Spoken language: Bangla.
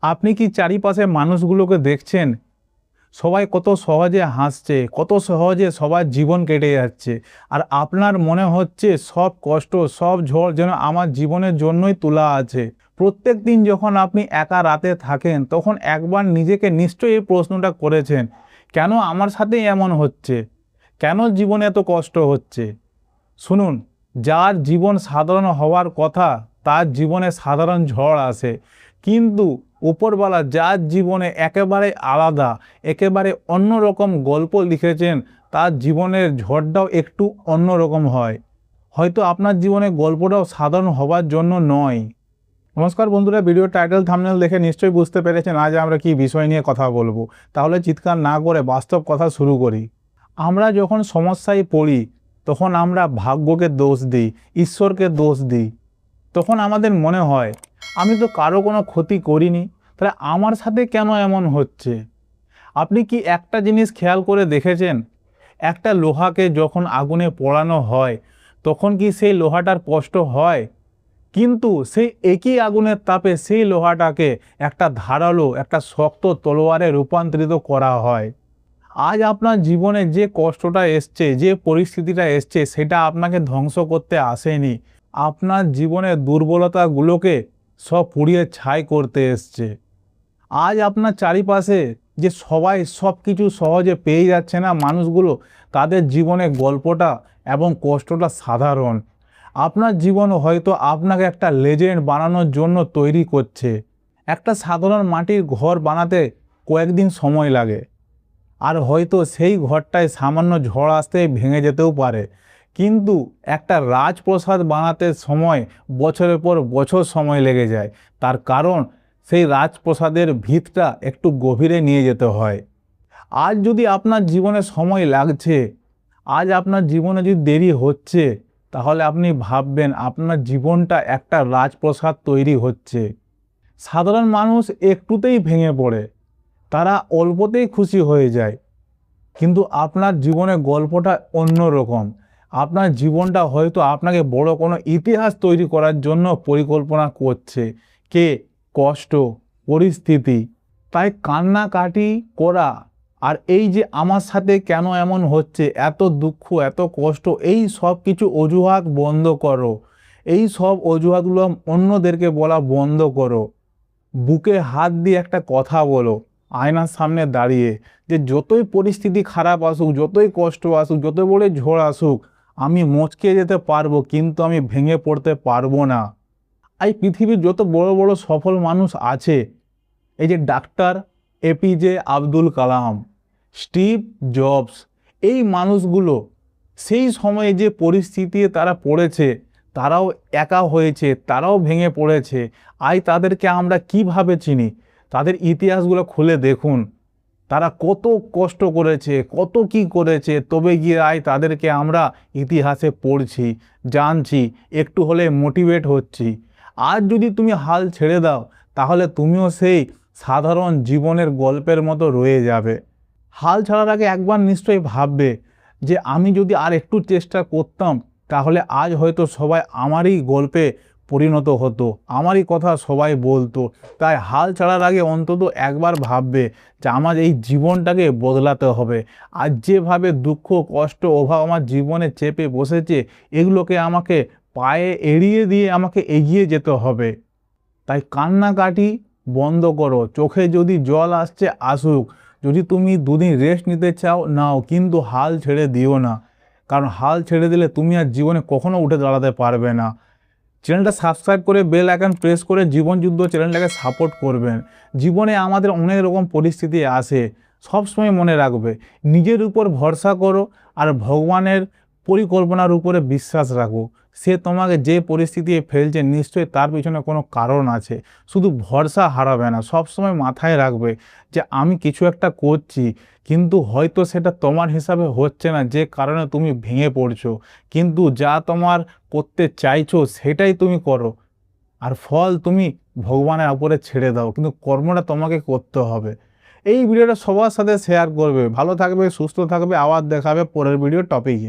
আপনি কি চারিপাশে মানুষগুলোকে দেখছেন? সবাই কত সহজে হাসছে, কত সহজে সবার জীবন কেটে যাচ্ছে। আর আপনার মনে হচ্ছে সব কষ্ট, সব ঝড় যেন আমার জীবনের জন্যই তোলা আছে। প্রত্যেক দিন যখন আপনি একা রাতে থাকেন, তখন একবার নিজেকে নিশ্চয়ই এই প্রশ্নটা করেছেন, কেন আমার সাথেই এমন হচ্ছে? কেন জীবনে এত কষ্ট হচ্ছে? শুনুন, যার জীবন সাধারণ হওয়ার কথা তার জীবনে সাধারণ ঝড় আসে, কিন্তু উপরওয়ালা যার জীবনে একেবারে আলাদা, একেবারে অন্যরকম গল্প লিখেছেন, তার জীবনের ঝড়টাও একটু অন্যরকম হয়। হয়তো আপনার জীবনে গল্পটাও সাধারণ হওয়ার জন্য নয়। নমস্কার বন্ধুরা, ভিডিও টাইটেল থাম্বনেল দেখে নিশ্চয়ই বুঝতে পেরেছেন আজ আমরা কি বিষয় নিয়ে কথা বলবো। তাহলে চিৎকার না করে বাস্তব কথা শুরু করি। আমরা যখন সমস্যায় পড়ি তখন আমরা ভাগ্যকে দোষ দিই, ঈশ্বরকে দোষ দিই। তখন আমাদের মনে হয় আমি তো কারো কোনো ক্ষতি করিনি, তাহলে আমার সাথে কেন এমন হচ্ছে? আপনি কি একটা জিনিস খেয়াল করে দেখেছেন? একটা লোহাকে যখন আগুনে পোড়ানো হয় তখন কি সেই লোহাটার কষ্ট হয়? কিন্তু সেই একই আগুনের তাপে সেই লোহাটাকে একটা ধারালো, একটা শক্ত তলোয়ারে রূপান্তরিত করা হয়। আজ আপনার জীবনে যে কষ্টটা এসছে, যে পরিস্থিতিটা এসছে, সেটা আপনাকে ধ্বংস করতে আসেনি। আপনার জীবনের দুর্বলতাগুলোকে সব পুড়িয়ে ছাই করতে এসছে। আজ আপনার চারিপাশে যে সবাই সব কিছু সহজে পেয়ে যাচ্ছে না মানুষগুলো, তাদের জীবনে গল্পটা এবং কষ্টটা সাধারণ। আপনার জীবন হয়তো আপনাকে একটা লেজেন্ড বানানোর জন্য তৈরি করছে। একটা সাধারণ মাটির ঘর বানাতে কয়েকদিন সময় লাগে, আর হয়তো সেই ঘরটায় সামান্য ঝড় আসতে ভেঙে যেতেও পারে। কিন্তু একটা রাজপ্রাসাদ বানাতে সময় বছরের পর বছর সময় লেগে যায়। তার কারণ সেই রাজপ্রাসাদের ভিতটা একটু গভীরে নিয়ে যেতে হয়। আজ যদি আপনার জীবনে সময় লাগছে, আজ আপনার জীবনে যদি দেরি হচ্ছে, তাহলে আপনি ভাববেন আপনার জীবনটা একটা রাজপ্রাসাদ তৈরি হচ্ছে। সাধারণ মানুষ একটুতেই ভেঙে পড়ে, তারা অল্পতেই খুশি হয়ে যায়। কিন্তু আপনার জীবনের গল্পটা অন্য রকম। আপনার জীবনটা হয়তো আপনাকে বড় কোনো ইতিহাস তৈরি করার জন্য পরিকল্পনা করছে। কে? কষ্ট, পরিস্থিতি। তাই কান্নাকাটি করা আর এই যে আমার সাথে কেন এমন হচ্ছে, এত দুঃখ, এত কষ্ট, এই সব কিছু অজুহাত বন্ধ করো। এই সব অজুহাতগুলো অন্যদেরকে বলা বন্ধ করো। বুকে হাত দিয়ে একটা কথা বলো আয়নার সামনে দাঁড়িয়ে, যে যতই পরিস্থিতি খারাপ আসুক, যতই কষ্ট আসুক, যত বড় ঝড় আসুক, আমি মচকে যেতে পারবো কিন্তু আমি ভেঙে পড়তে পারবো না। এই পৃথিবীর যত বড় বড় সফল মানুষ আছে, এই যে doctor APJ Abdul Kalam, Steve jobs, এই মানুষগুলো সেই সময়ে যে পরিস্থিতি তারা পড়েছে, তারাও একা হয়েছে, তারাও ভেঙে পড়েছে। আজ তাদেরকে আমরা কিভাবে চিনি? তাদের ইতিহাসগুলো খুলে দেখুন, তারা কত কষ্ট করেছে, কত কি করেছে, তবে গিয়ে আজ তাদেরকে আমরা ইতিহাসে পড়ছি, জানছি, একটু হলে মোটিভেট হচ্ছি। আজ যদি তুমি হাল ছেড়ে দাও, তাহলে তুমিও সেই সাধারণ জীবনের গল্পের মতো রয়ে যাবে। হাল ছাড়ার আগে একবার নিশ্চয়ই ভাববে যে আমি যদি আর একটু চেষ্টা করতাম, তাহলে আজ হয়তো সবাই আমারই গল্পে পরিণত হতো, আমারই কথা সবাই বলতো। তাই হাল ছাড়ার আগে অন্তত একবার ভাববে যে আমার এই জীবনটাকে বদলাতে হবে। আর যেভাবে দুঃখ, কষ্ট, অভাব আমার জীবনে চেপে বসেছে, এগুলোকে আমাকে পায়ে এড়িয়ে দিয়ে আমাকে এগিয়ে যেতে হবে। তাই কান্নাকাটি বন্ধ করো। চোখে যদি জল আসছে আসুক, যদি তুমি দুদিন রেস্ট নিতে চাও নাও, কিন্তু হাল ছেড়ে দিও না। কারণ হাল ছেড়ে দিলে তুমি আর জীবনে কখনো উঠে দাঁড়াতে পারবে না। চ্যানেলটা সাবস্ক্রাইব করে বেল আইকন প্রেস করে জীবনযুদ্ধ চ্যানেলটাকে সাপোর্ট করবেন। জীবনে আমাদের অনেক রকম পরিস্থিতি আসে, সবসময় মনে রাখবে নিজের উপর ভরসা করো আর ভগবানের পরিকল্পনার উপরে বিশ্বাস রাখো। সে তোমাকে যে পরিস্থিতি ফেলছে নিশ্চয়ই তার পিছনে কোনো কারণ আছে। শুধু ভরসা হারাবে না, সবসময় মাথায় রাখবে যে আমি কিছু একটা করছি, কিন্তু হয়তো সেটা তোমার হিসাবে হচ্ছে না, যে কারণে তুমি ভেঙে পড়ছো। কিন্তু যা তোমার করতে চাইছো সেটাই তুমি করো, আর ফল তুমি ভগবানের উপরে ছেড়ে দাও, কিন্তু কর্মটা তোমাকে করতে হবে। এই ভিডিওটা সবার সাথে শেয়ার করবে। ভালো থাকবে, সুস্থ থাকবে, আবার দেখাবে পরের ভিডিও টপিকে।